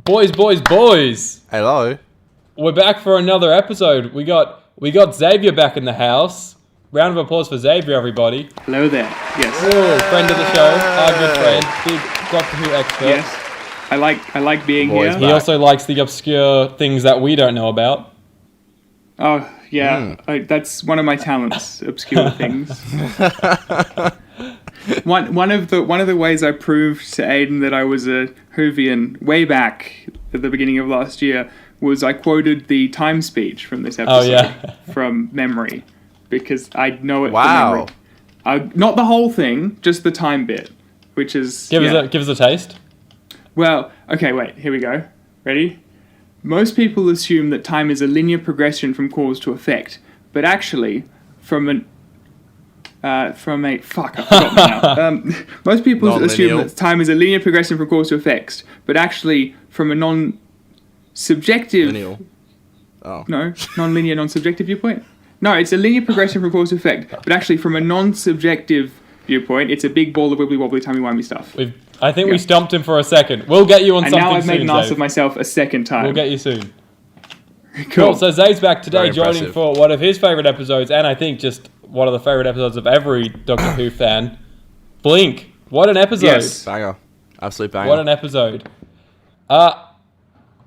Boys. Hello. We're back for another episode. We got Xavier back in the house. Round of applause for Xavier, everybody. Hello there. Yes. Ooh, friend of the show, our good friend, big Doctor Who expert. Yes. I like being Boys here. He also likes the obscure things that we don't know about. Oh yeah, that's one of my talents. Obscure things. One of the ways I proved to Aiden that I was a Whovian way back at the beginning of last year was I quoted the time speech from this episode from memory because I know it from memory. Not the whole thing, just the time bit, which is Give us a taste. Well, okay, wait. Here we go. Ready? Most people assume that time is a linear progression from cause to effect, but actually, fuck, I forgot now. Most people assume that time is a linear progression from cause to effect, but actually, from a non-subjective... Lineal. Oh. No, non-linear, non-subjective viewpoint? No, it's a linear progression from cause to effect, but actually, from a non-subjective viewpoint, it's a big ball of wibbly-wobbly, timey-wimey stuff. I think we stumped him for a second. We'll get you on something soon, And now I've made an ass Zave. of myself a second time. We'll get you soon. Cool. So Zave's back today, Very joining impressive. for one of his favourite episodes, and I think just one of the favourite episodes of every Doctor Who fan. Blink. What an episode. Yes. Banger. Absolute banger. What an episode. I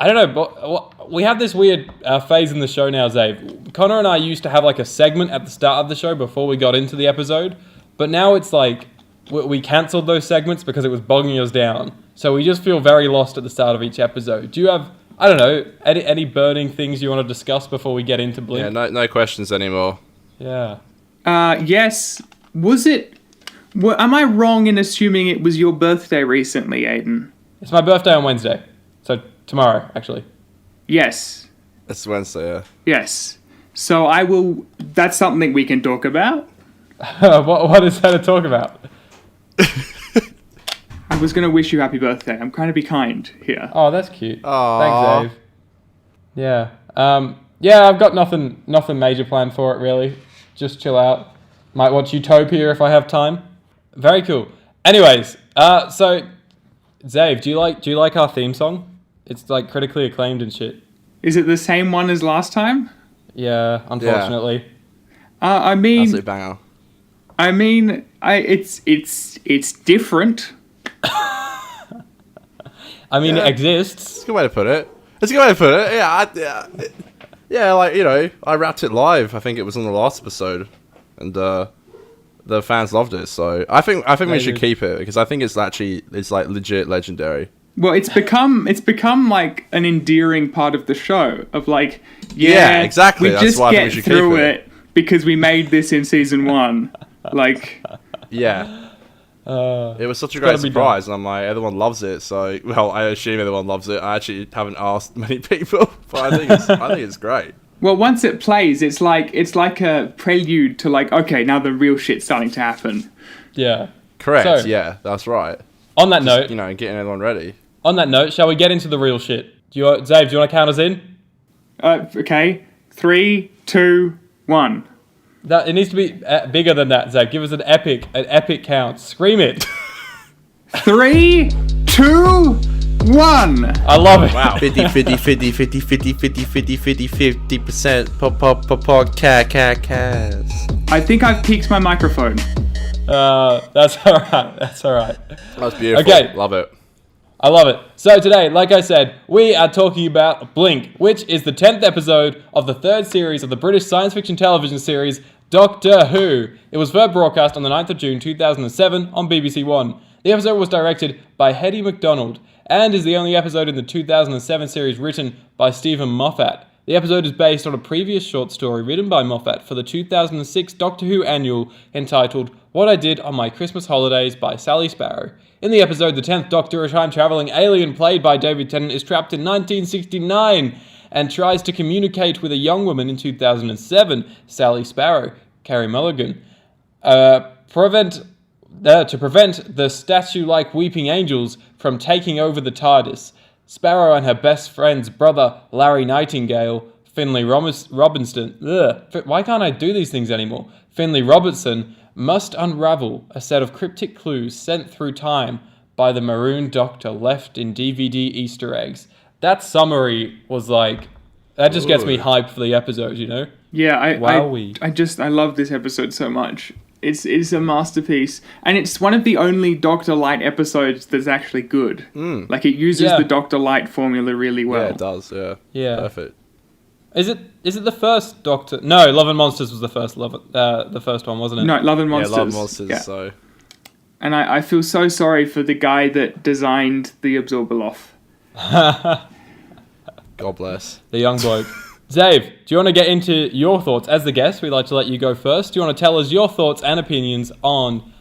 don't know, but we have this weird phase in the show now, Zave. Connor and I used to have like a segment at the start of the show before we got into the episode, but now it's like we cancelled those segments because it was bogging us down. So we just feel very lost at the start of each episode. Do you have, I don't know, any burning things you want to discuss before we get into Blink? Yeah, no questions anymore. Yeah. Yes. Was it... am I wrong in assuming it was your birthday recently, Aiden? It's my birthday on Wednesday. So tomorrow, actually. Yes. It's Wednesday, yeah. Yes. So I will... That's something we can talk about. What is there to talk about? I was going to wish you happy birthday. I'm trying to be kind here. Oh, that's cute. Aww. Thanks, Dave. Yeah. Yeah, I've got nothing major planned for it, really. Just chill out. Might watch Utopia if I have time. Very cool. Anyways, so, Zave, do you like our theme song? It's, like, critically acclaimed and shit. Is it the same one as last time? Yeah, unfortunately. I mean... Absolute banger. It's different. I mean, it exists. It's a good way to put it. Yeah, like, you know, I rapped it live. I think it was on the last episode. And, the fans loved it, so I think we should keep it because I think it's like legit legendary. Well, it's become like an endearing part of the show of like, Yeah, exactly. We That's just why I think get we should through keep it. because we made this in season 1. Like, Yeah. It was such a gotta great be surprise, and I'm like, everyone loves it. So, well, I assume everyone loves it. I actually haven't asked many people, but I think it's great. well, once it plays, it's like a prelude to like, okay, now the real shit's starting to happen. Yeah. Correct. So, yeah, that's right. On that note, You know, getting everyone ready. shall we get into the real shit? Zave, do you want to count us in? Okay, 3, 2, 1. That it needs to be bigger than that, Zave. Give us an epic count. Scream it. 3, 2, 1. I love it. Wow. 50% podcast. I think I've peaked my microphone. That's alright. That's alright. That's beautiful. Okay. Love it. I love it. So today, like I said, we are talking about Blink, which is the 10th episode of the 3rd series of the British science fiction television series Doctor Who. It was first broadcast on the 9th of June 2007 on BBC One. The episode was directed by Hetty MacDonald and is the only episode in the 2007 series written by Steven Moffat. The episode is based on a previous short story written by Moffat for the 2006 Doctor Who annual entitled What I Did on My Christmas Holidays by Sally Sparrow. In the episode, the 10th Doctor, a time-travelling alien played by David Tennant, is trapped in 1969 and tries to communicate with a young woman in 2007, Sally Sparrow, Carey Mulligan, to prevent the statue-like weeping angels from taking over the TARDIS. Sparrow and her best friend's brother, Larry Nightingale, Finlay Robinson... why can't I do these things anymore? Finlay Robertson must unravel a set of cryptic clues sent through time by the Maroon Doctor left in DVD Easter eggs. that summary was like, that just gets me Ooh. hyped for the episode, you know? Yeah, Wowee. I love this episode so much. It's a masterpiece, and it's one of the only Dr. Light episodes that's actually good. Like, it uses the Dr. Light formula really well. Yeah, it does. Yeah. Yeah. Perfect. Is it the first Doctor? No, Love and Monsters was the first the first one, wasn't it? No, Love and Monsters. Yeah, Love and Monsters. Yeah. So. And I feel so sorry for the guy that designed the Absorbaloff. God bless. The young bloke. Dave, do you want to get into your thoughts? As the guest, we'd like to let you go first. Do you want to tell us your thoughts and opinions on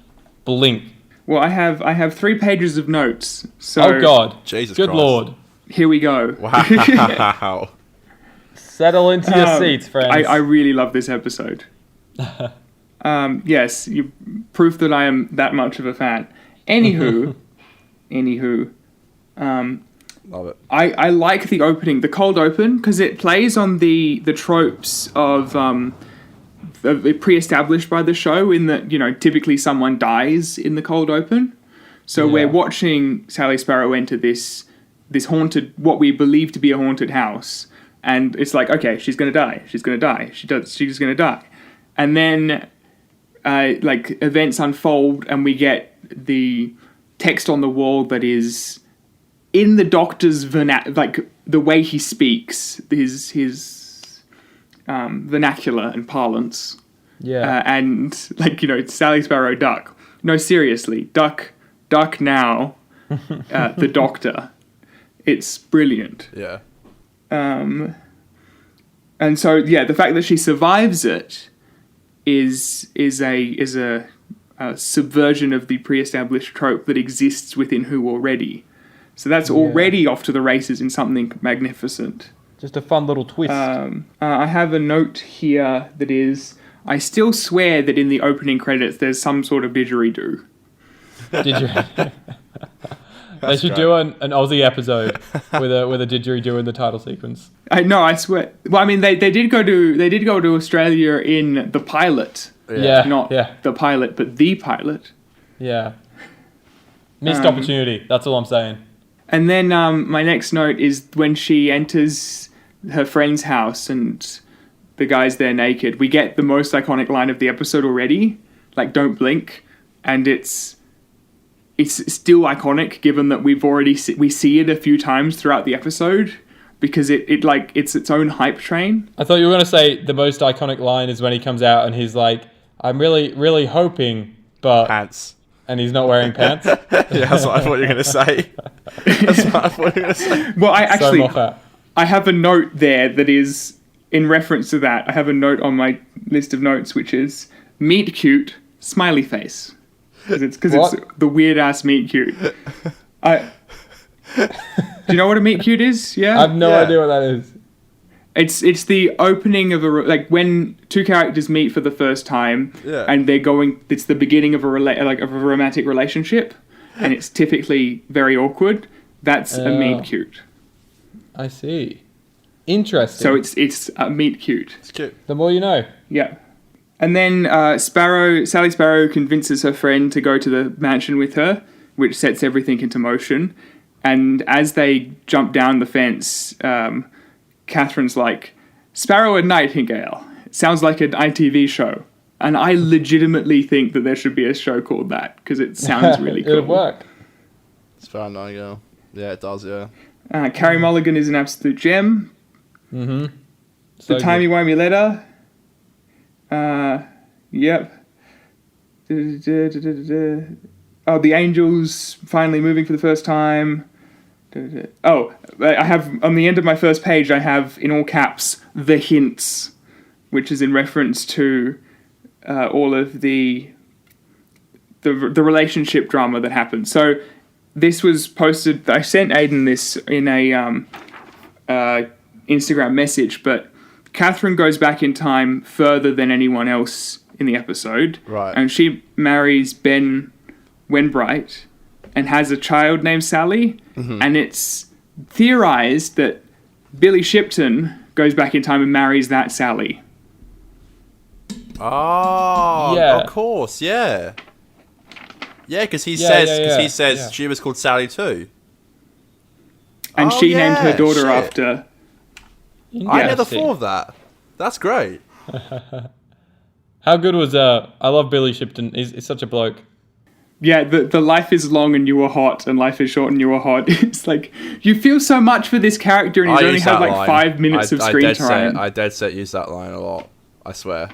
Blink? Well, I have 3 pages of notes. So Oh, God. Jesus Good Christ. Lord. here we go. Wow. Settle into your seats, friends. I really love this episode. Yes, you proof that I am that much of a fan. Anywho, Love it. I like the opening, the cold open, because it plays on the tropes of pre-established by the show, in that, you know, typically someone dies in the cold open. So Yeah. we're watching Sally Sparrow enter this haunted, what we believe to be a haunted house, and it's like, okay, she's gonna die, she's gonna die, and then like events unfold, and we get the text on the wall that is in the Doctor's like the way he speaks, his vernacular and parlance. Yeah. And, like, you know, Sally Sparrow, duck. No, seriously, duck now. The Doctor. It's brilliant. Yeah. And so, yeah, the fact that she survives it is a subversion of the pre-established trope that exists within Who already. So that's already off to the races in something magnificent. Just a fun little twist. I have a note here that is, I still swear that in the opening credits there's some sort of didgeridoo. Did you? They should do an Aussie episode with a didgeridoo in the title sequence. I swear. Well, I mean, they did go to Australia in the pilot. Yeah. Not the pilot, but the pilot. Yeah. Missed opportunity. That's all I'm saying. And then my next note is when she enters her friend's house and the guy's there naked. We get the most iconic line of the episode already, like "Don't blink," and it's still iconic given that we see it a few times throughout the episode, because it's its own hype train. I thought you were going to say the most iconic line is when he comes out and he's like, "I'm really, really hoping, but..." Pants. And he's not wearing pants. Yeah, that's what I thought you were going to say. That's what I thought you were going to say. Well, So Moffat. I have a note there that is in reference to that. I have a note on my list of notes which is meet cute, smiley face. Because it's the weird ass meet cute. Do you know what a meet cute is? Yeah? I have no idea what that is. It's the opening of when two characters meet for the first time, and it's the beginning of a romantic relationship, and it's typically very awkward. That's a meet cute. I see. Interesting. So it's a meet cute. It's cute. The more you know. Yeah. And then Sally Sparrow convinces her friend to go to the mansion with her, which sets everything into motion. And as they jump down the fence, Catherine's like, "Sparrow and Nightingale. It sounds like an ITV show." And I legitimately think that there should be a show called that, because it sounds really cool. It'll work. It's fine, Nightingale. Yeah, it does, yeah. Carrie Mulligan is an absolute gem. Mm-hmm. The timey-wimey letter. Yep. Oh, the angels finally moving for the first time. Oh, I have, on the end of my first page, I have, in all caps, the hints, which is in reference to all of the relationship drama that happened. So this was posted, I sent Aiden this in a Instagram message, but Catherine goes back in time further than anyone else in the episode. Right. And she marries Ben Wenbright and has a child named Sally. Mm-hmm. And it's theorized that Billy Shipton goes back in time and marries that Sally. Oh, Yeah. of course, yeah. Yeah, because he says Yeah. she was called Sally too. and Oh, she named her yeah, daughter shit. after. I never Interesting. thought of that. That's great. How good was I love Billy Shipton. He's such a bloke. Yeah, the life is long and you are hot, and life is short and you are hot. It's like, you feel so much for this character, and he's I only use had that like line. 5 minutes of screen dead time. I dead set use that line a lot. I swear.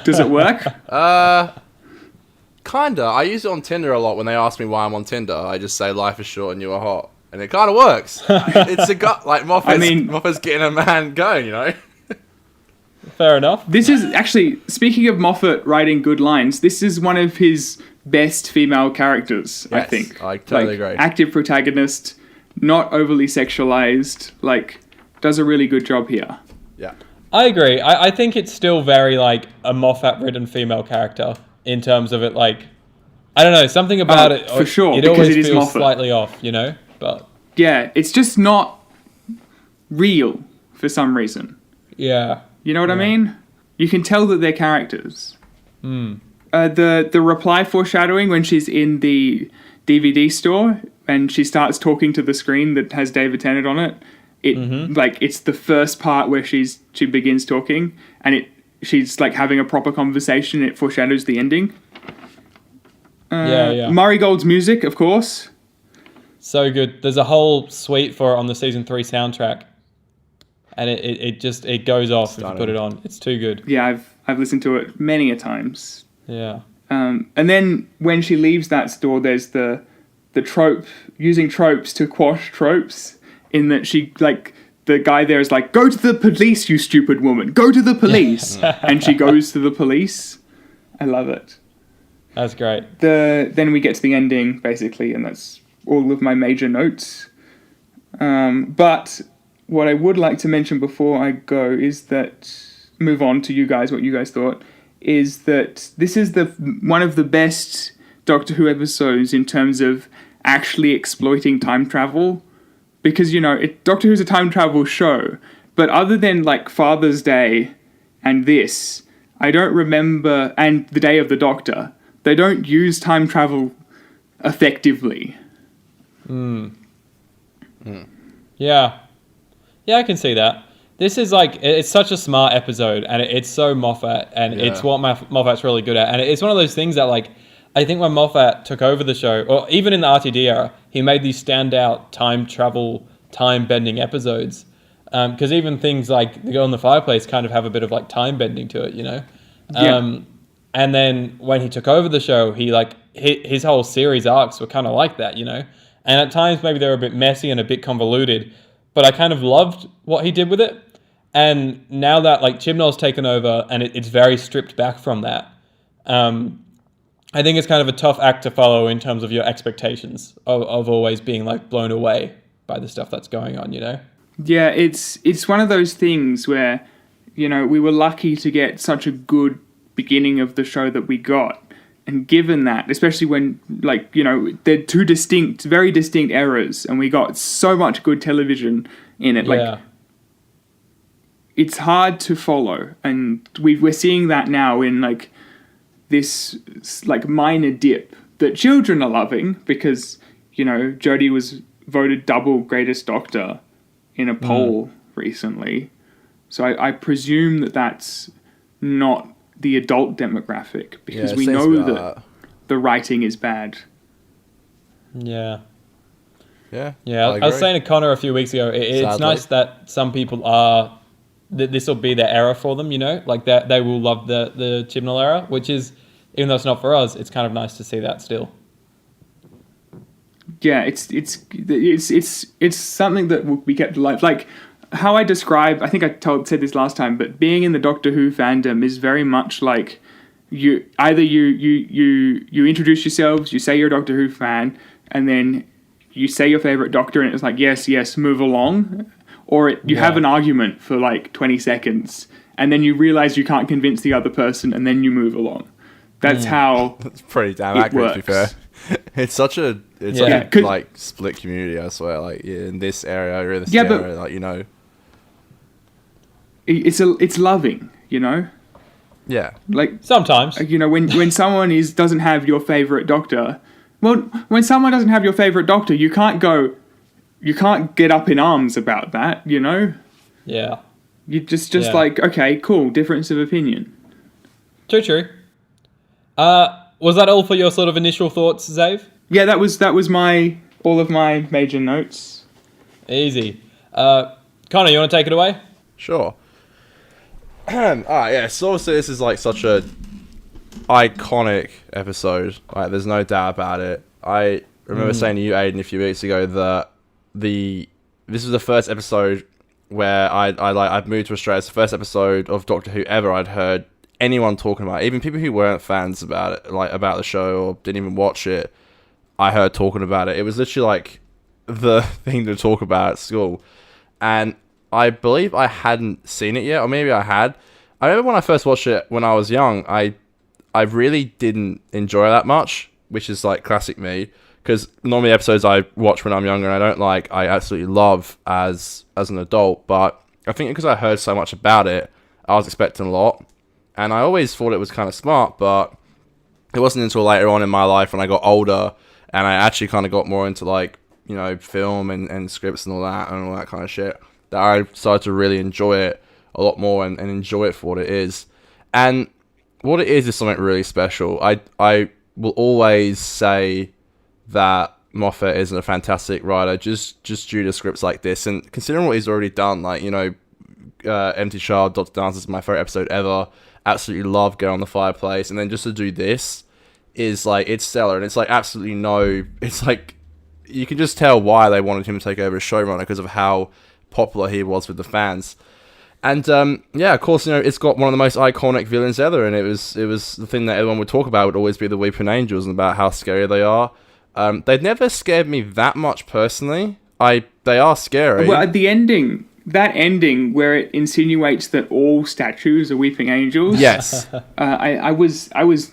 Does it work? Kinda. I use it on Tinder a lot when they ask me why I'm on Tinder. I just say life is short and you are hot, and it kind of works. It's a gut like Moffat's getting a man going, you know. Fair enough. This is actually, speaking of Moffat writing good lines, this is one of his best female characters, I Yes, think. I totally like, agree. Active protagonist, not overly sexualized, like, does a really good job here. Yeah. I agree. I think it's still very like a Moffat-written female character in terms of it. Like, I don't know, something about it. for sure, It because always it is feels Moffat. slightly off, you know. But Yeah, it's just not real for some reason. yeah, You know what I mean? You can tell that they're characters. Hmm. The reply foreshadowing when she's in the DVD store and she starts talking to the screen that has David Tennant on it. Like, it's the first part where she begins talking, and she's like having a proper conversation. It foreshadows the ending. yeah. Murray Gold's music, of course. So good. There's a whole suite for it on the season 3 soundtrack, and it just goes off if you put it on. It's too good. Yeah, I've listened to it many a times. Yeah. And then when she leaves that store, there's the trope, using tropes to quash tropes, in that she, like, the guy there is like, go to the police, you stupid woman, go to the police. And she goes to the police. I love it. That's great. Then we get to the ending, basically, and that's all of my major notes. But what I would like to mention before I go is that, move on to you guys, what you guys thought, is that this is one of the best Doctor Who episodes in terms of actually exploiting time travel. Because, you know, Doctor Who's a time travel show, but other than, like, Father's Day and this, I don't remember, and The Day of the Doctor, they don't use time travel effectively. Yeah. Yeah, I can see that. This is like, it's such a smart episode, and it's so Moffat, and it's what Moffat's really good at. And it's one of those things that, like, I think when Moffat took over the show, or even in the RTD era, he made these standout time travel, time bending episodes. Because even things like The Girl in the Fireplace kind of have a bit of like time bending to it, you know? Yeah. And then when he took over the show, his whole series arcs were kind of like that, you know? And at times maybe they were a bit messy and a bit convoluted, but I kind of loved what he did with it. And now that like Chibnall's taken over and it's very stripped back from that, I think it's kind of a tough act to follow in terms of your expectations of always being like blown away by the stuff that's going on, you know? Yeah, it's one of those things where, you know, we were lucky to get such a good beginning of the show that we got. And given that, especially when, like, you know, they're two very distinct eras, and we got so much good television in it. Like, it's hard to follow. And we're seeing that now in, like, this, like, minor dip that children are loving because, you know, Jodie was voted double greatest Doctor in a poll recently. So I presume that that's not the adult demographic, because we know that the writing is bad. Yeah. Yeah. I was saying to Connor a few weeks ago, it's nice that some people are, this will be their era for them, you know, like that they will love the Chibnall era, which is, even though it's not for us, it's kind of nice to see that still. Yeah, it's something that we kept alive. Like how I describe, I think I said this last time, but being in the Doctor Who fandom is very much like you introduce yourselves, you say you're a Doctor Who fan, and then you say your favorite Doctor, and it's like yes, move along, or you have an argument for like 20 seconds, and then you realize you can't convince the other person, and then you move along. That's how it's pretty damn accurate, to be fair. It's such a like split community, I swear. Like in this area or in this area, like, you know, it's loving, you know. Yeah. Like sometimes, you know, when someone doesn't have your favorite Doctor, well, when someone doesn't have your favorite Doctor, you can't go, you can't get up in arms about that, you know? Yeah. You just Yeah. like, okay, cool, difference of opinion. True. Was that all for your sort of initial thoughts, Zave? Yeah, that was all of my major notes. Easy. Connor, you want to take it away? Sure. Alright, yeah, so obviously this is like such a iconic episode. Like, there's no doubt about it. I remember saying to you, Aiden, a few weeks ago that this was the first episode where I'd moved to Australia. It's the first episode of Doctor Who ever I'd heard anyone talking about it. Even people who weren't fans about it, like about the show or didn't even watch it, I heard talking about it. It was literally like the thing to talk about at school. And I believe I hadn't seen it yet, or maybe I had. I remember when I first watched it when I was young, I really didn't enjoy it that much, which is like classic me, because normally episodes I watch when I'm younger and I don't like, I absolutely love as an adult. But I think because I heard so much about it, I was expecting a lot, and I always thought it was kind of smart. But it wasn't until later on in my life when I got older and I actually kind of got more into like, you know, film and scripts and all that kind of shit, that I started to really enjoy it a lot more and enjoy it for what it is. And what it is something really special. I will always say that Moffat is a fantastic writer just due to scripts like this, and considering what he's already done, like, you know, Empty Child, Dr. Dance is my favorite episode ever. Absolutely love Girl on the Fireplace, and then just to do this is like, it's stellar. And it's like it's like you can just tell why they wanted him to take over as showrunner, because of how popular he was with the fans. And yeah, of course, you know, it's got one of the most iconic villains ever, and it was the thing that everyone would talk about would always be the Weeping Angels and about how scary they are. They'd never scared me that much personally. They are scary. Well, at the ending, that ending where it insinuates that all statues are weeping angels. Yes. I was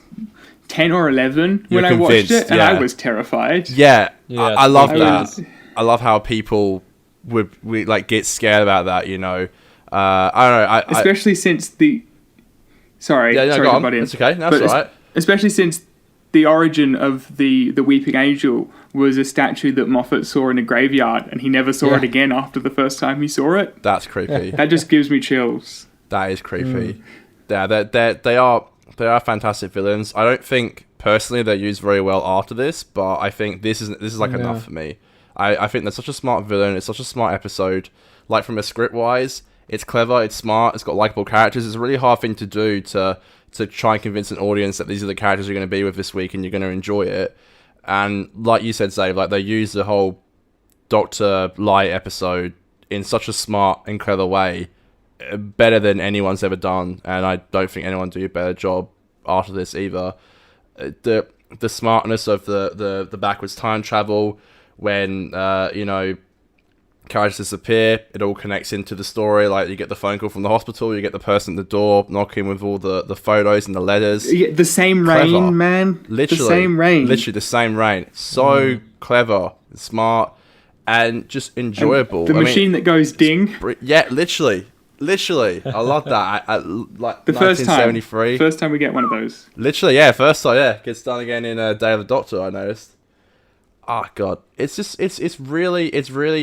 10 or 11 when You're I watched convinced, it, and yeah. I was terrified. Yeah, Yeah, I love I that. was- I love how people would like get scared about that. You know, I don't know. Especially since the... Sorry, Yeah, no, sorry go to on. butt in. That's okay. That's But all right. Especially since the origin of the Weeping Angel was a statue that Moffat saw in a graveyard, and he never saw Yeah. it again after the first time he saw it. That's creepy. That just gives me chills. That is creepy. Yeah, they are fantastic villains. I don't think personally they're used very well after this, but I think this is like enough for me. I think they're such a smart villain. It's such a smart episode. Like, from a script wise, it's clever, it's smart, it's got likable characters. It's a really hard thing to do to try and convince an audience that these are the characters you're going to be with this week and you're going to enjoy it. And like you said, Zave, like, they use the whole Dr. Light episode in such a smart and clever way, better than anyone's ever done, and I don't think anyone do a better job after this either. The smartness of the backwards time travel, when you know, characters disappear, it all connects into the story. Like, you get the phone call from the hospital, you get the person at the door knocking with all the photos and the letters. Yeah, the same Clever. rain, man. Literally, the same rain. Literally the same rain. So clever, smart, and just enjoyable. The machine that goes ding. Yeah, literally. I love that. I like The first time. 1973. First time we get one of those. Literally, yeah, first time, yeah. Gets done again in Day of the Doctor, I noticed. Oh god, it's just it's really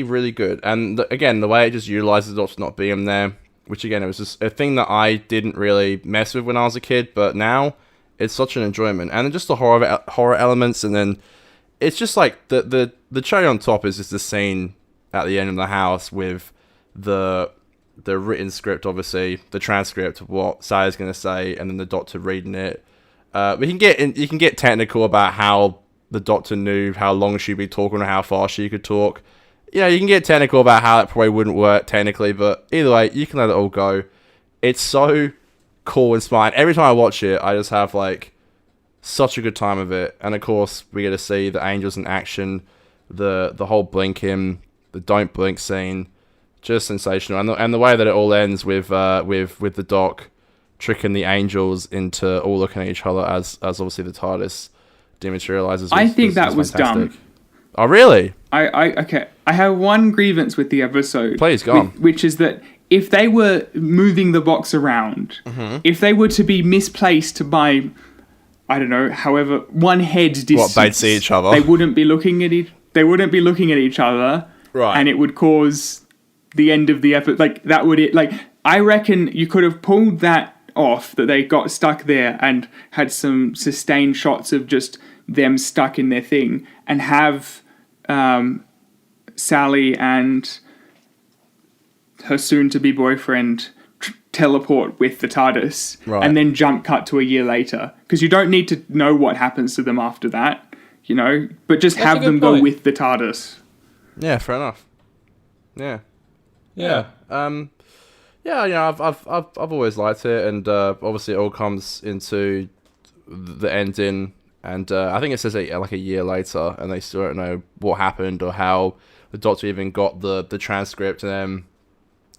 really good. And again, the way it just utilizes the Doctor not being there, which again, it was just a thing that I didn't really mess with when I was a kid, but now it's such an enjoyment. And then just the horror elements, and then it's just like the cherry on top is just the scene at the end of the house with the written script, obviously the transcript of what Sally's going to say, and then the Doctor reading it. You can get technical about how the Doctor knew how long she'd be talking or how fast she could talk. You know, you can get technical about how it probably wouldn't work technically, but either way, you can let it all go. It's so cool and smart. And every time I watch it, I just have like such a good time of it. And of course, we get to see the angels in action, the whole blinking, the don't blink scene, just sensational. And the way that it all ends with the Doc tricking the angels into all looking at each other as obviously the TARDIS dematerializes. I think that was fantastic. dumb. Oh, really? Okay. I have one grievance with the episode. Please, go on. Which is that if they were moving the box around, if they were to be misplaced by, I don't know, however, one head distance, What, they'd see each other? They wouldn't be looking at each other, Right. and it would cause the end of the episode. Like, that would it. Like, I reckon you could have pulled that off, that they got stuck there and had some sustained shots of just them stuck in their thing, and have Sally and her soon-to-be boyfriend teleport with the TARDIS, Right. and then jump cut to a year later, because you don't need to know what happens to them after that, you know, but just That's a have good them go point. with the TARDIS. Yeah, fair enough. Yeah. Yeah. Yeah, you know, I've always liked it, and obviously it all comes into the ending, and I think it says like a year later, and they still don't know what happened or how the Doctor even got the transcript, and then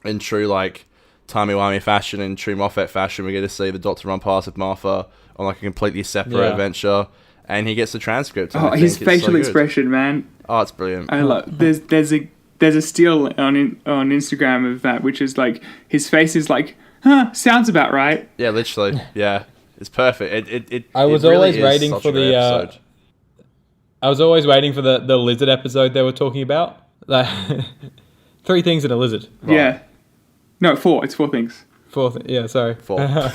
in true like timey-wimey fashion, in true Moffat fashion, we get to see the Doctor run past with Martha on like a completely separate adventure, and he gets the transcript. And Oh, his facial expression, man. Oh, it's brilliant. I love. There's a still on Instagram of that, which is like his face is like, sounds about right. Yeah, literally. Yeah, it's perfect. I was it really always is waiting such for a great episode. I was always waiting for the lizard episode they were talking about. Like, 3 things in a lizard. Right. Yeah. No, 4. It's 4 things. 4. Yeah, sorry. 4.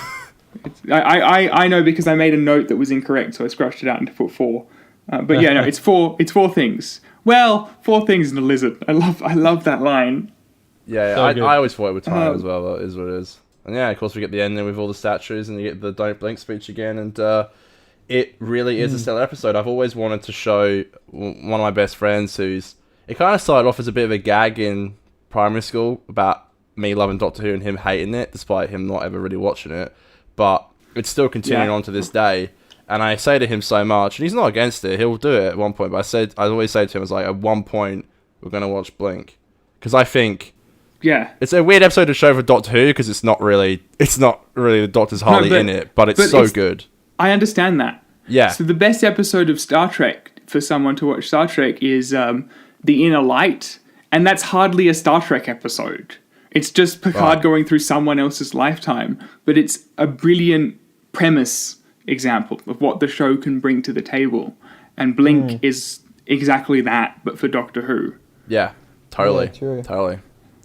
I know because I made a note that was incorrect, so I scratched it out and put 4. But yeah, no, it's 4. It's 4 things. Well, 4 things in a lizard. I love that line. Yeah, So good. I always thought it would tie as well. That is what it is. And yeah, of course, we get the ending with all the statues, and you get the Don't Blink speech again, and it really is a stellar episode. I've always wanted to show one of my best friends who's... It kind of started off as a bit of a gag in primary school about me loving Doctor Who and him hating it, despite him not ever really watching it. But it's still continuing on to this day. And I say to him so much, and he's not against it. He'll do it at one point. But I always say to him, I was like, at one point, we're going to watch Blink. Because I think... Yeah. It's a weird episode to show for Doctor Who, because it's not really the Doctor's hardly in it, but it's so good. I understand that. Yeah. So the best episode of Star Trek for someone to watch Star Trek is The Inner Light, and that's hardly a Star Trek episode. It's just Picard going through someone else's lifetime, but it's a brilliant premise example of what the show can bring to the table. And Blink is exactly that, but for Doctor Who. Yeah, totally. Yeah, true. Totally.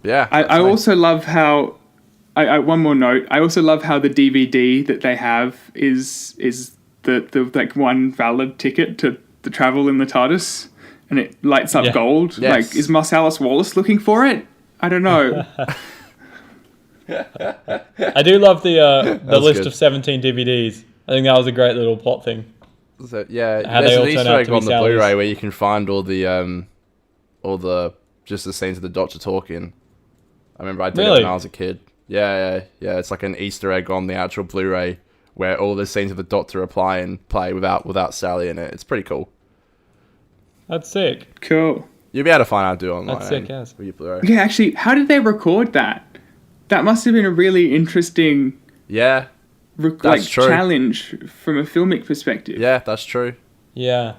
Yeah. I also love how... one more note. I also love how the DVD that they have is the like one valid ticket to the travel in the TARDIS, and it lights up gold. Yes. Like, is Marcellus Wallace looking for it? I don't know. I do love the list good. of 17 DVDs. I think that was a great little plot thing. So, yeah, How they there's all an turn Easter out egg to be on the Sally's. Blu-ray where you can find all the just the scenes of the Doctor talking. I remember I did it Really? when I was a kid. Yeah. It's like an Easter egg on the actual Blu-ray where all the scenes of the Doctor play without Sally in it. It's pretty cool. That's sick. Cool. You'll be able to find out do online. That's sick, yes. With your Blu-ray. Yeah, actually, how did they record that? That must have been a really interesting Yeah, That's true. challenge from a filmic perspective. yeah, that's true. Yeah.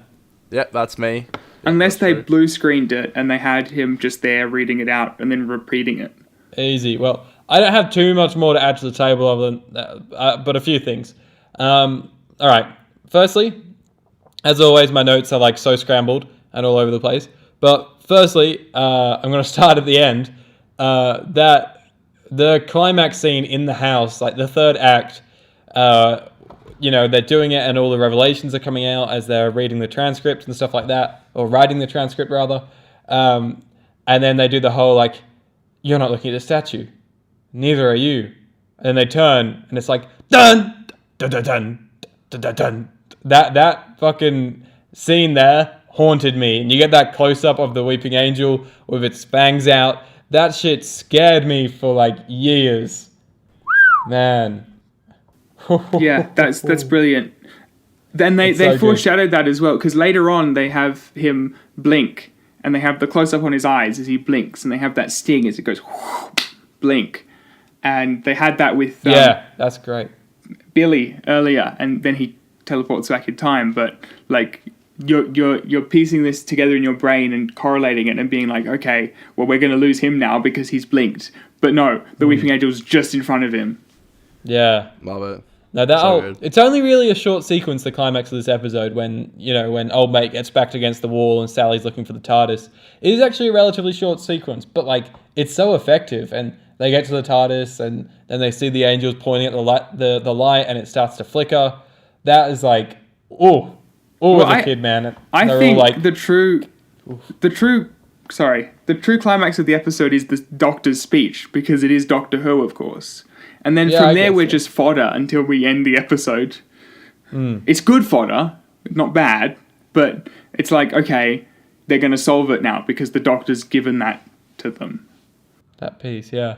Yep, that's me. Yep, Unless that's they true. blue screened it and they had him just there reading it out and then repeating it. Easy. Well, I don't have too much more to add to the table other than that, but a few things. All right. Firstly, as always, my notes are like so scrambled and all over the place. But firstly, I'm going to start at the end. That the climax scene in the house, like the third act, they're doing it and all the revelations are coming out as they're reading the transcript and stuff like that, or writing the transcript rather. And then they do the whole like, you're not looking at the statue. Neither are you. And then they turn and it's like, dun, dun, dun, dun, dun, dun, dun. That fucking scene there haunted me. And you get that close up of the weeping angel with its fangs out. That shit scared me for like years. Man. Yeah, that's brilliant. Then they It's so good. foreshadowed that as well, because later on they have him blink, and they have the close up on his eyes as he blinks, and they have that sting as it goes blink, and they had that with Yeah, that's great. Billy earlier, and then he teleports back in time. But like you're piecing this together in your brain and correlating it and being like, okay, well we're going to lose him now because he's blinked, but no, the weeping angel's just in front of him. Yeah. Love it. No, So good. it's only really a short sequence, the climax of this episode, when old mate gets backed against the wall and Sally's looking for the TARDIS. It is actually a relatively short sequence, but like it's so effective. And they get to the TARDIS, and then they see the angels pointing at the light, and it starts to flicker. That is like, as a kid, man. I They're think all like, the true climax of the episode is the Doctor's speech, because it is Doctor Who, of course. And then Yeah, I from there, guess we're so. just fodder until we end the episode. It's good fodder, not bad, but it's like, okay, they're going to solve it now because the Doctor's given that to them. that piece, yeah.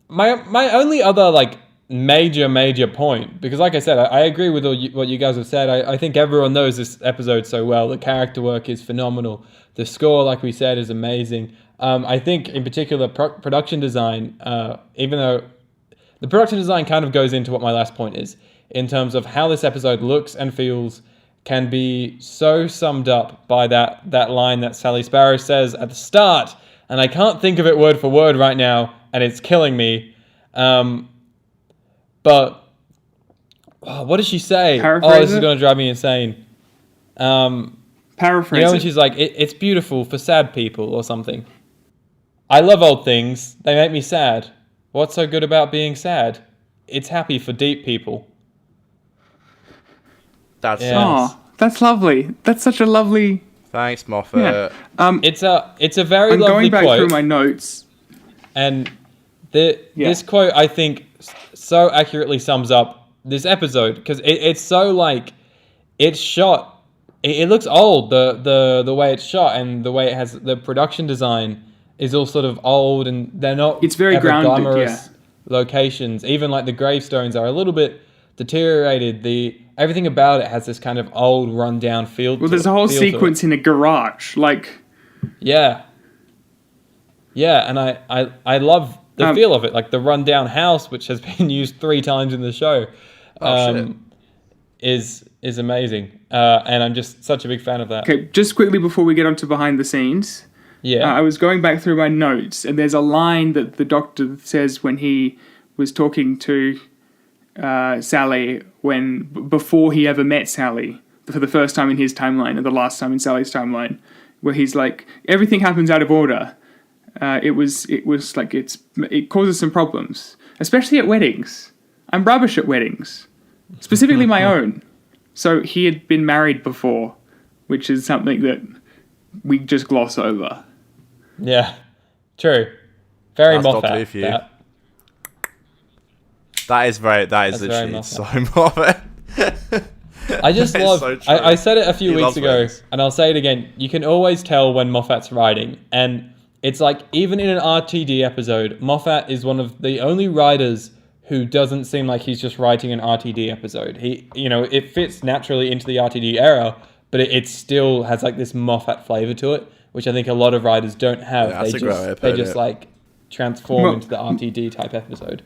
My only other like major point, because like I said, I agree with what you guys have said. I think everyone knows this episode so well. The character work is phenomenal. The score, like we said, is amazing. I think in particular production design, even though the production design kind of goes into what my last point is, in terms of how this episode looks and feels, can be so summed up by that line that Sally Sparrow says at the start, and I can't think of it word for word right now, and it's killing me. But what does she say? Paraphrase This is it? going to drive me insane. Paraphrase When it. she's like, it's beautiful for sad people or something. I love old things. They make me sad. What's so good about being sad? It's happy for deep people. That's Yeah. Oh, that's lovely. That's such a lovely... Thanks, Moffat. Yeah. It's a very I'm lovely going back quote. through my notes. And this quote, I think, so accurately sums up this episode, because it's so like, it's shot. It looks old, the way it's shot, and the way it has the production design is all sort of old, and they're not. It's very ever grounded, glamorous locations. Even like the gravestones are a little bit deteriorated. Everything about it has this kind of old, rundown feel. Well, there's a whole sequence in a garage. Like, Yeah, and I love the feel of it, like the rundown house, which has been used 3 times in the show, Shit. is amazing, and I'm just such a big fan of that. okay, just quickly before we get onto behind the scenes, Yeah, I was going back through my notes, and there's a line that the Doctor says when he was talking to Sally before he ever met Sally for the first time in his timeline and the last time in Sally's timeline, where he's like, everything happens out of order. It was like it causes some problems, especially at weddings. I'm rubbish at weddings, specifically my own. So he had been married before, which is something that we just gloss over. yeah, true. Very That's Doctor Who Moffat. for you. That is very literally Moffat. so Moffat. I just That is love. so true. I said it a few He weeks loves ago, weddings. and I'll say it again. You can always tell when Moffat's writing, and it's like even in an RTD episode, Moffat is one of the only writers who doesn't seem like he's just writing an RTD episode. It fits naturally into the RTD era, but it still has like this Moffat flavor to it, which I think a lot of writers don't have. Yeah, that's a great way to They put just it. like transform Well- into the RTD type episode.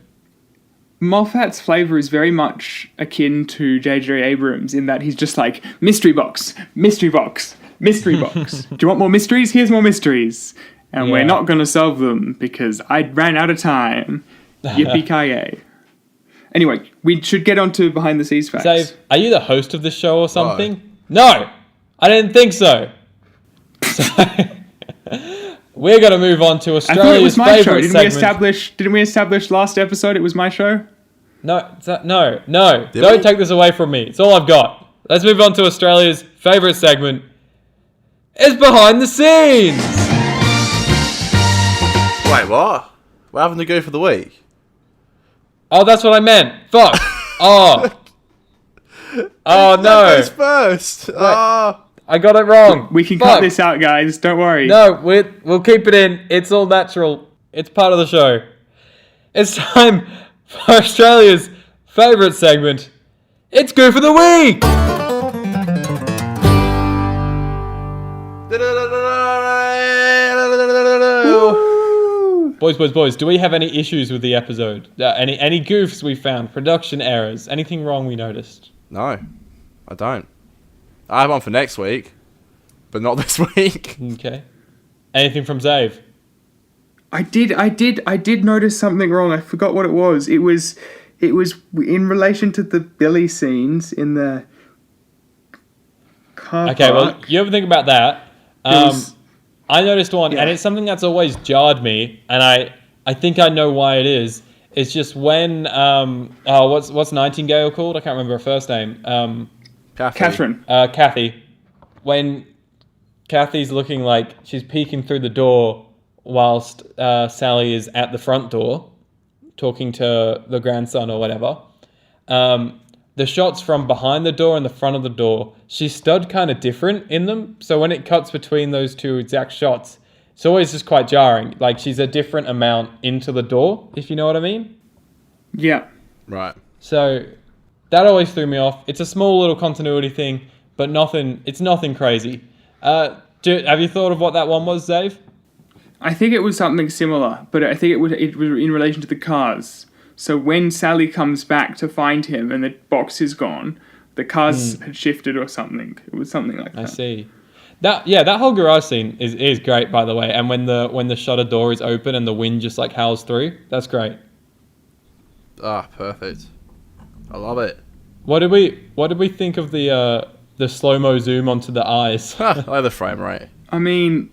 Moffat's flavor is very much akin to J.J. Abrams in that he's just like, mystery box, mystery box, mystery box. Do you want more mysteries? Here's more mysteries. And we're Yeah. not going to solve them because I ran out of time. Yippee-ki-yay. Anyway, we should get on to behind the scenes facts. Dave, are you the host of this show or something? No, I didn't think so. So we're going to move on to I thought it Australia's was my show. favourite segment. Didn't we establish last episode it was my show? No. Did Don't we? take this away from me. It's all I've got. Let's move on to Australia's favourite segment. It's behind the scenes. Wait, what? We're having to go for the week. Oh, that's what I meant. Fuck. Oh. Oh That no. goes first. I got it wrong. We can Fuck. cut this out, guys. Don't worry. No, we'll keep it in. It's all natural. It's part of the show. It's time for Australia's favourite segment. It's Goof of the Week. Boys, do we have any issues with the episode? Any goofs we found? Production errors? Anything wrong we noticed? No, I don't. I have one for next week, but not this week. Okay. Anything from Xav? I did notice something wrong. I forgot what it was. It was it was in relation to the Billy scenes in the car Okay, well, park. you ever think about that? was- I noticed one, Yeah. and it's something that's always jarred me, and I think I know why it is. It's just when what's Nightingale called? I can't remember her first name. Catherine. Kathy. When Kathy's looking like she's peeking through the door whilst Sally is at the front door talking to the grandson or whatever. The shots from behind the door and the front of the door, she's stood kind of different in them. So when it cuts between those two exact shots, it's always just quite jarring. Like she's a different amount into the door, if you know what I mean. Yeah. Right. So that always threw me off. It's a small little continuity thing, but it's nothing crazy. Have you thought of what that one was, Dave? I think it was something similar, but I think it was in relation to the cars. So when Sally comes back to find him and the box is gone, the cars had shifted or something. It was something like that. I see. That whole garage scene is great, by the way. And when the shutter door is open and the wind just like howls through, that's great. Ah, perfect. I love it. What did we think of the slow-mo zoom onto the eyes? I like the frame rate. I mean,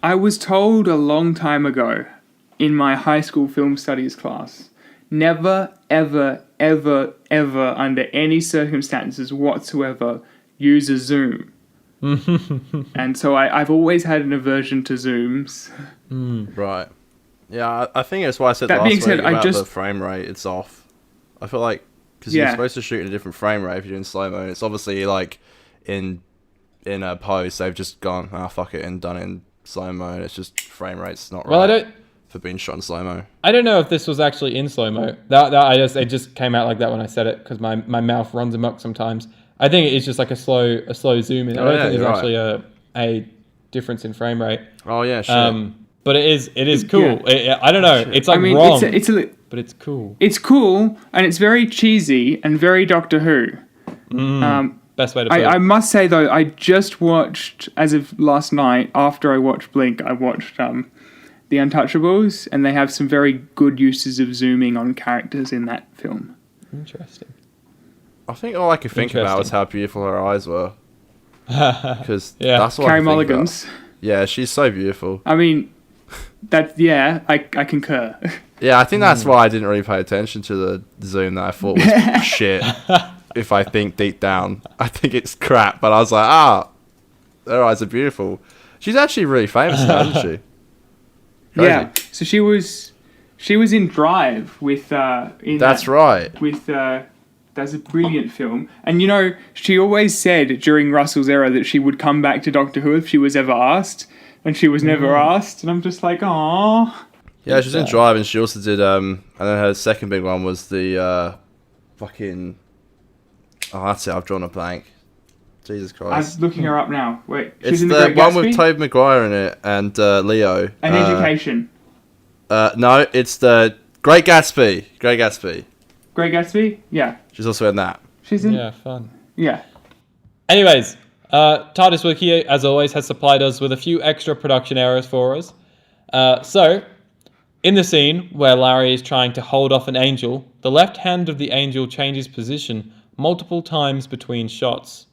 I was told a long time ago in my high school film studies class, never, ever, ever, ever, under any circumstances whatsoever, use a zoom. And so I've always had an aversion to zooms. Right. Yeah, I think that's why I said That last being week said, about the frame rate. It's off. I feel like because you're Yeah. supposed to shoot in a different frame rate if you're doing slow mo. It's obviously like in a post they've just gone fuck it and done it in slow mo. And it's just frame rate's not right. Well, for being shot in slow mo. I don't know if this was actually in slow-mo. It just came out like that when I said it because my mouth runs amok sometimes. I think it's just like a slow zoom in. I don't think there's actually a difference in frame rate. Oh yeah, shit. But it is cool. Yeah. I don't know. It's like wrong, but it's cool. It's cool, and it's very cheesy and very Doctor Who. Best way to put it. I must say, though, I just watched, as of last night, after I watched Blink, I watched The Untouchables, and they have some very good uses of zooming on characters in that film. Interesting. I think all I could think about was how beautiful her eyes were. Because Yeah. that's what Carrie I think Mulligan's. about. Yeah, she's so beautiful. I mean, I concur. Yeah, I think that's why I didn't really pay attention to the zoom that I thought was shit. If I think deep down, I think it's crap. But I was like, her eyes are beautiful. She's actually really famous now, isn't she? Crazy. Yeah, so she was in Drive with That's right. That's a brilliant film. And you know, she always said during Russell's era that she would come back to Doctor Who if she was ever asked, and she was never asked. And I'm just like, aww. Yeah, she was in Drive, and she also did. And then her second big one was the fucking. Oh, that's it. I've drawn a blank. Jesus Christ. I'm looking her up now. Wait, she's It's in the Great one Gatsby? with Tobey Maguire in it and Leo. An Education. No, it's the Great Gatsby. Great Gatsby. Great Gatsby? Yeah. She's also in that. She's in. Yeah, fun. Yeah. Anyways, TARDIS Wiki, as always, has supplied us with a few extra production errors for us. So, in the scene where Larry is trying to hold off an angel, the left hand of the angel changes position multiple times between shots.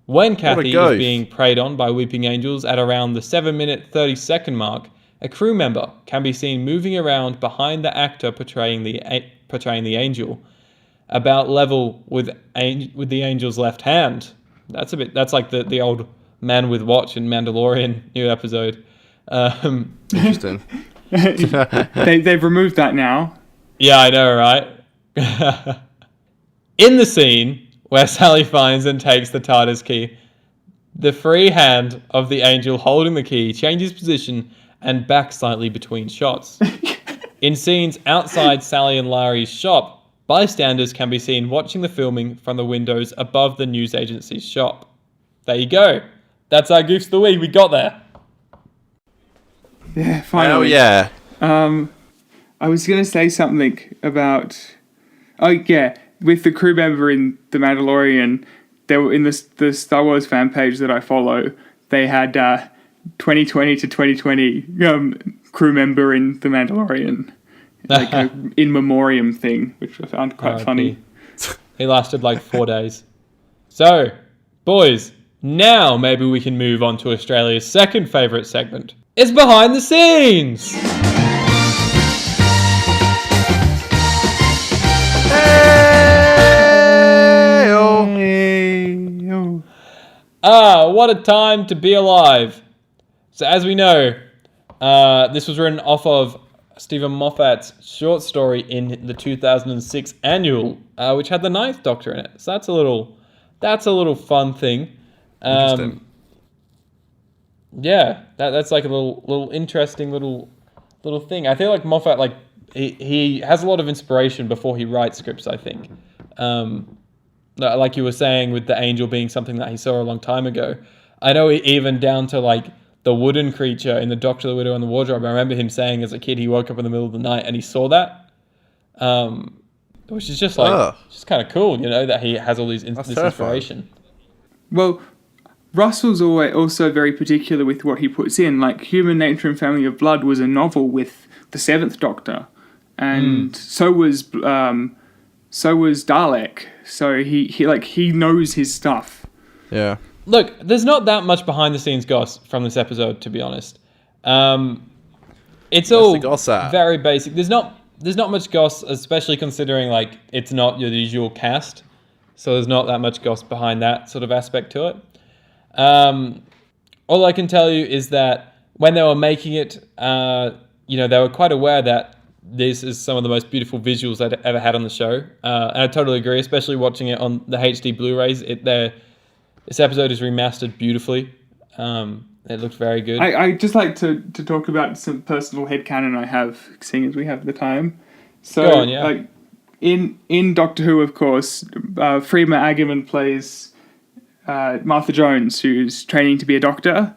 When Kathy is being preyed on by weeping angels at around the 7-minute 30-second mark, a crew member can be seen moving around behind the actor portraying the angel, about level with the angel's left hand. That's like the old man with watch in Mandalorian new episode. Interesting. They've removed that now. Yeah, I know, right? In the scene where Sally finds and takes the TARDIS key, the free hand of the angel holding the key changes position and back slightly between shots. In scenes outside Sally and Larry's shop, bystanders can be seen watching the filming from the windows above the news agency's shop. There you go. That's our Goofs of the Week. We got there. Yeah, finally. Oh yeah. I was going to say something about... Oh, yeah. With the crew member in The Mandalorian, they were in the Star Wars fan page that I follow, they had 2020 to 2020 crew member in The Mandalorian. like a in memoriam thing, which I found quite funny. He lasted like 4 days. So, boys, now maybe we can move on to Australia's second favourite segment. It's Behind the Scenes! What a time to be alive. So as we know, this was written off of Steven Moffat's short story in the 2006 annual, which had the Ninth Doctor in it. So that's a little fun thing. Interesting. Yeah, that's like a little interesting little thing. I feel like Moffat, like he has a lot of inspiration before he writes scripts, I think. Like you were saying with the angel being something that he saw a long time ago. I know even down to like the wooden creature in the Doctor, the Widow, and the Wardrobe. I remember him saying as a kid he woke up in the middle of the night and he saw that, which is just like just kind of cool, you know, that he has all this inspiration. Well, Russell's also very particular with what he puts in. Like Human Nature and Family of Blood was a novel with the Seventh Doctor, and so was Dalek. So he knows his stuff. Yeah. Look, there's not that much behind the scenes goss from this episode, to be honest. It's all very basic. There's not much goss, especially considering like it's not your usual cast. So there's not that much goss behind that sort of aspect to it. All I can tell you is that when they were making it, they were quite aware that this is some of the most beautiful visuals they'd ever had on the show. And I totally agree, especially watching it on the HD Blu-rays. This episode is remastered beautifully. It looked very good. I just like to talk about some personal headcanon I have, seeing as we have the time. So, go on, yeah. Like, in Doctor Who, of course, Freema Agyeman plays Martha Jones, who's training to be a doctor.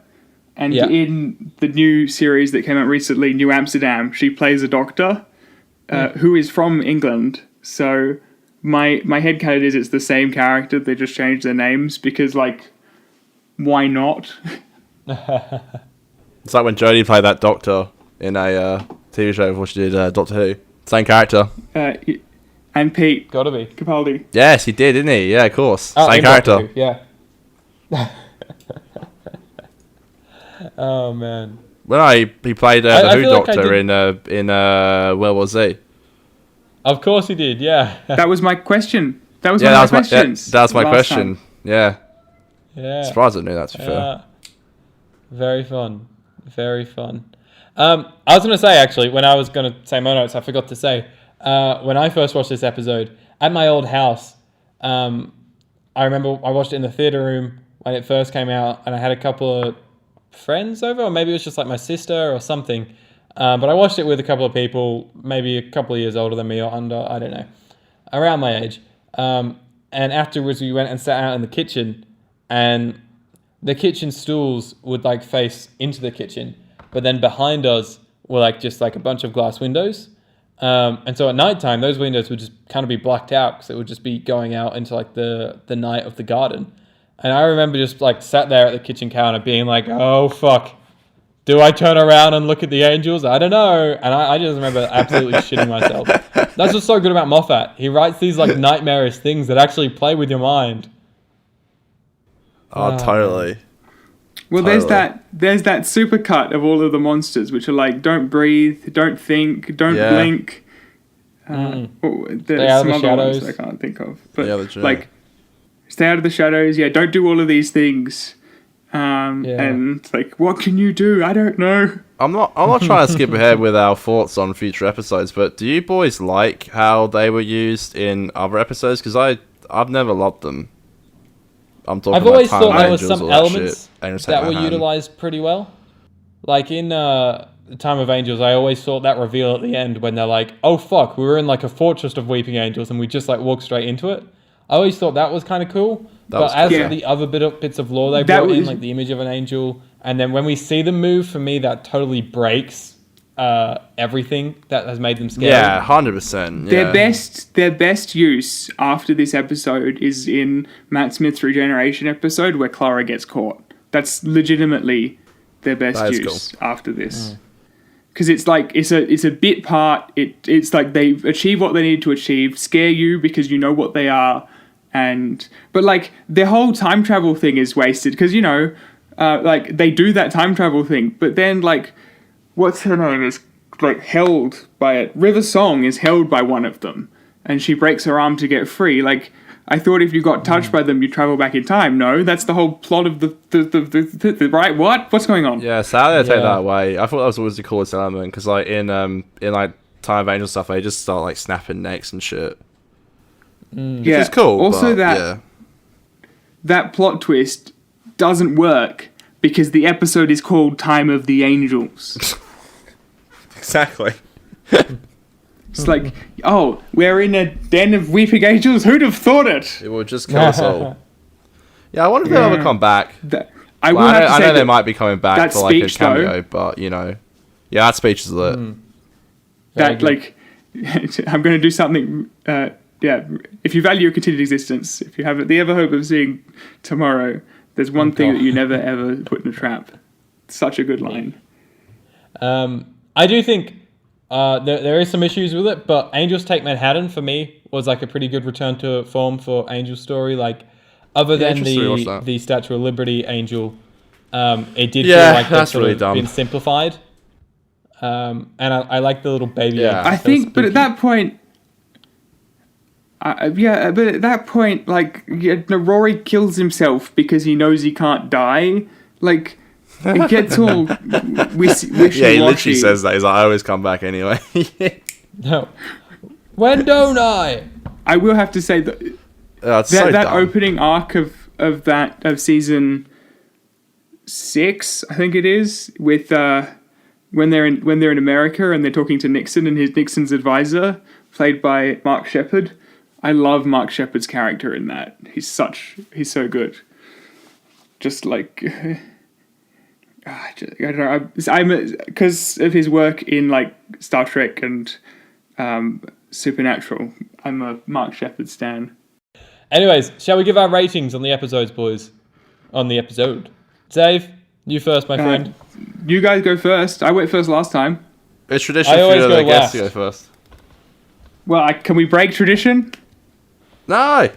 And in the new series that came out recently, New Amsterdam, she plays a doctor who is from England. So my headcanon is it's the same character, they just changed their names because, like, why not? It's like when Jodie played that doctor in a TV show before she did Doctor Who. Same character. And Pete. Gotta be. Capaldi. Yes, he did, didn't he? Yeah, of course. Same character. Yeah. Oh man. When he played the Who Doctor in Where Was He? Of course he did. Yeah. That was my question. That was one of my questions. That's my question. Time. Yeah. Yeah. Surprised I knew that. To be fair. Very fun. Very fun. I was going to say, actually, when I was going to say my notes, I forgot to say, when I first watched this episode, at my old house, I remember I watched it in the theatre room when it first came out, and I had a couple of friends over, or maybe it was just like my sister or something, but I watched it with a couple of people, maybe a couple of years older than me or under, I don't know, around my age, and afterwards we went and sat out in the kitchen, and the kitchen stools would like face into the kitchen, but then behind us were like just like a bunch of glass windows, and so at nighttime those windows would just kind of be blacked out because it would just be going out into like the night of the garden. And I remember just like sat there at the kitchen counter being like, oh fuck, do I turn around and look at the angels? I don't know. And I just remember absolutely shitting myself. That's what's so good about Moffat. He writes these like nightmarish things that actually play with your mind. Oh, totally. Well, totally. there's that super cut of all of the monsters, which are like, don't breathe, don't think, don't blink. There's some other shadows. Ones I can't think of. But like, stay out of the shadows. Yeah, don't do all of these things. And like, what can you do? I don't know. I'm not trying to skip ahead with our thoughts on future episodes, but do you boys like how they were used in other episodes? Because I've never loved them. I've always thought there were some elements that were utilized pretty well. Like in the Time of Angels, I always thought that reveal at the end when they're like, oh fuck, we were in like a fortress of weeping angels and we just like walked straight into it. I always thought that was kind of cool. But as for the other bits of lore they brought in, like the image of an angel, and then when we see them move, for me, that totally breaks everything that has made them scary. Yeah, 100%. Yeah. Their best use after this episode is in Matt Smith's Regeneration episode where Clara gets caught. That's legitimately their best use after this. because it's like it's a bit part. It's like they achieve what they need to achieve, scare you because you know what they are, but like their whole time travel thing is wasted because like they do that time travel thing, but then like what's her name is like held by it. River Song is held by one of them, and she breaks her arm to get free. Like I thought, if you got touched by them, you travel back in time. No, that's the whole plot of the right. What's going on? Yeah, sadly they take that away. I thought that was always the coolest element because like in like Time of Angel stuff, they just start like snapping necks and shit. Yeah, it's cool. Also, but, that plot twist doesn't work because the episode is called Time of the Angels. Exactly. It's like, oh, we're in a den of weeping angels. Who'd have thought it? It will just kill us all. Yeah, I wonder if they'll ever come back. I know they might be coming back for like a speech, cameo, but yeah, that speech is lit. That like, I'm going to do something. If you value your continued existence, if you have the ever hope of seeing tomorrow, there's one thing that you never ever put in a trap. Such a good line. I do think there is some issues with it, but Angels Take Manhattan for me was like a pretty good return to form for Angel's story. Like, other than the Statue of Liberty Angel, it did feel like that's sort of been simplified. And I like the little baby. Yeah, I think, but at that point, like, Rory kills himself because he knows he can't die. Like, it gets all wishy-washy. Yeah, he literally says that. He's like, I always come back anyway. No. When don't I? I will have to say that that opening arc of season 6, I think it is, with when they're in America and they're talking to Nixon and Nixon's advisor, played by Mark Sheppard. I love Mark Sheppard's character in that. He's so good. Just like. I don't know. I'm because of his work in like Star Trek and Supernatural. I'm a Mark Sheppard stan. Anyways, shall we give our ratings on the episodes, boys? On the episode, Dave, you first, my friend. You guys go first. I went first last time. It's tradition for the guests to go first. Well, can we break tradition? No,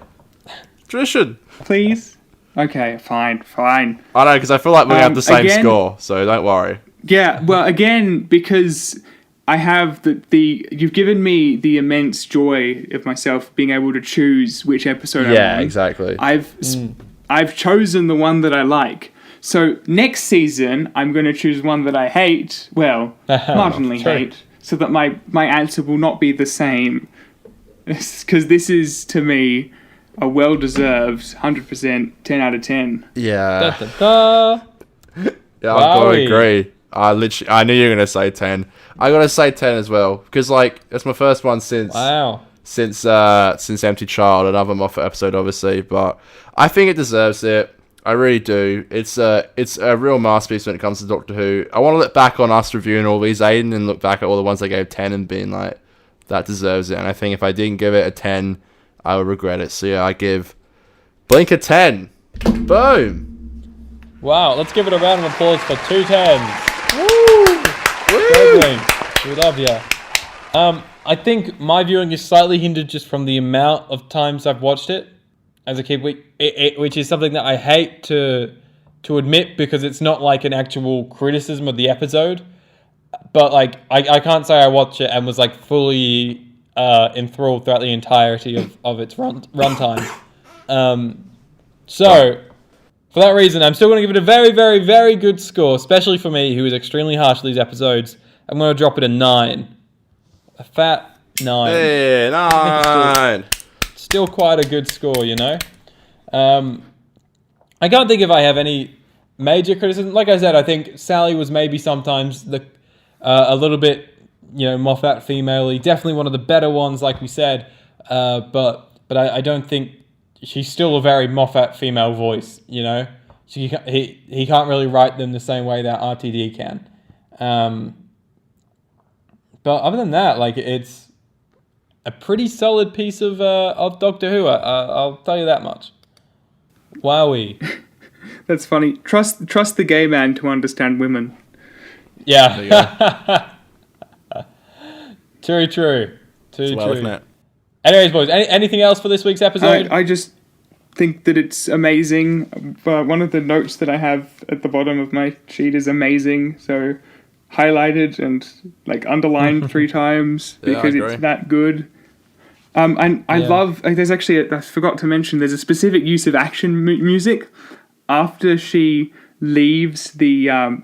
tradition. Please. Okay, fine. I know, because I feel like we have the same score, so don't worry. Yeah, well, again, because I have you've given me the immense joy of myself being able to choose which episode I want. Yeah, exactly. I've chosen the one that I like. So next season, I'm going to choose one that I hate, well, marginally hate, so that my answer will not be the same. Because this is, to me, a well-deserved 100% 10 out of 10. Yeah. Da, da, da. Yeah, I've got to agree. I knew you were going to say 10. I got to say 10 as well, because like it's my first one since Empty Child, another Moffat episode, obviously. But I think it deserves it. I really do. It's a real masterpiece when it comes to Doctor Who. I want to look back on us reviewing all these, Aiden, and look back at all the ones I gave 10 and being like, that deserves it. And I think if I didn't give it a 10, I would regret it. So yeah, I give Blink a 10. Boom. Wow, let's give it a round of applause for 2 10s. Woo! Blink. We love you. I think my viewing is slightly hindered just from the amount of times I've watched it as a kid, which is something that I hate to admit because it's not like an actual criticism of the episode. But like, I can't say I watched it and was like fully enthralled throughout the entirety of its runtime. So, for that reason, I'm still going to give it a very, very, very good score, especially for me, who is extremely harsh to these episodes. I'm going to drop it a 9. A fat 9. Hey, 9! Still quite a good score, you know? I can't think if I have any major criticism. Like I said, I think Sally was maybe sometimes a little bit, Moffat female-y. Definitely one of the better ones, like we said. But I don't think she's still a very Moffat female voice, you know? He can't really write them the same way that RTD can. But other than that, like, it's a pretty solid piece of Doctor Who. I'll tell you that much. Wowee. That's funny. Trust the gay man to understand women. Yeah. True. Too It's well, true. isn't it? Anyways, boys, anything else for this week's episode? I just think that it's amazing. One of the notes that I have at the bottom of my sheet is amazing. So highlighted and like underlined 3 times Yeah, I because agree. it's that good. And I love. There's actually I forgot to mention. There's a specific use of action music after she leaves the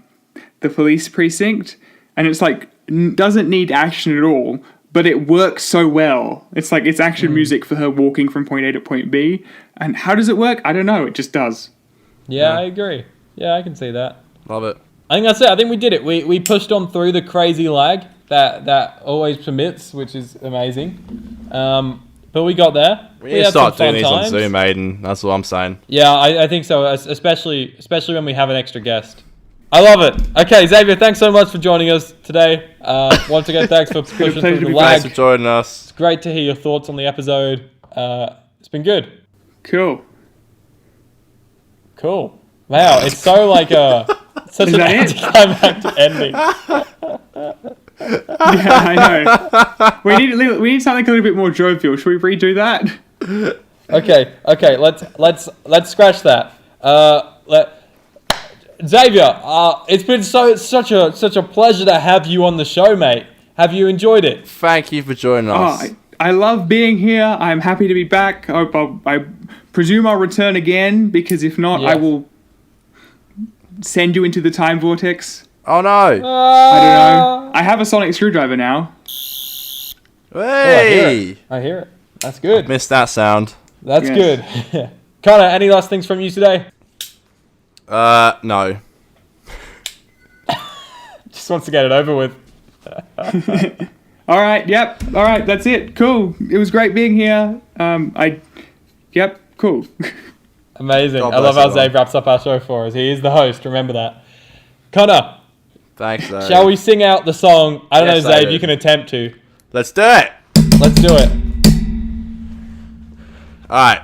police precinct, and it's like doesn't need action at all, but it works so well. It's like it's action music for her walking from point A to point B. And how does it work? I don't know. It just does. Yeah, I agree. Yeah, I can see that. Love it. I think that's it. I think we did it. We pushed on through the crazy lag that always permits, which is amazing. But we got there. We need to had start some doing fun these on times. Zoom, Aiden. That's what I'm saying. Yeah, I think so, especially when we have an extra guest. I love it. Okay, Xavier, thanks so much for joining us today. Once again, thanks for pushing pleasure through to the be lag. Thanks for joining us. It's great to hear your thoughts on the episode. It's been good. Cool. Cool. Wow, it's so like such Is an that it? anticlimactic ending. Yeah, I know. We need something a little bit more jovial. Should we redo that? Okay. Let's scratch that. Xavier, it's been such a pleasure to have you on the show, mate. Have you enjoyed it? Thank you for joining us. I love being here. I'm happy to be back. I presume I'll return again because if not, I Yes. will send you into the time vortex. Oh no! I don't know. I have a sonic screwdriver now. Hey! I hear it. That's good. Missed that sound. That's Yes. good. Connor, any last things from you today? No. Just wants to get it over with. All right. Yep. All right. That's it. Cool. It was great being here. Yep. Cool. Amazing. God I love bless how everyone. Zabe wraps up our show for us. He is the host. Remember that. Connor, Thanks, though. shall we sing out the song? I don't Yes, know, Zabe. David. You can attempt to. Let's do it! Let's do it. Alright.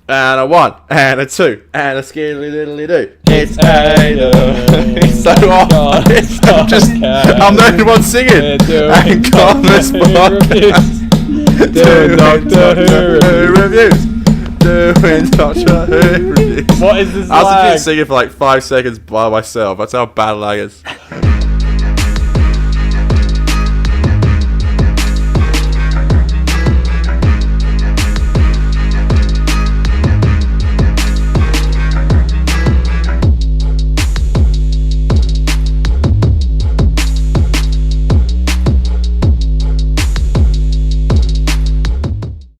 And a 1, and a 2, and a skilly diddly do. It's Ada. It's so off. I'm I'm the only one singing. And Connor's podcast. Doing Doctor Who reviews. Doing Doctor Who reviews. What is this I was lag? legit singing for like 5 seconds by myself. That's how bad lag is.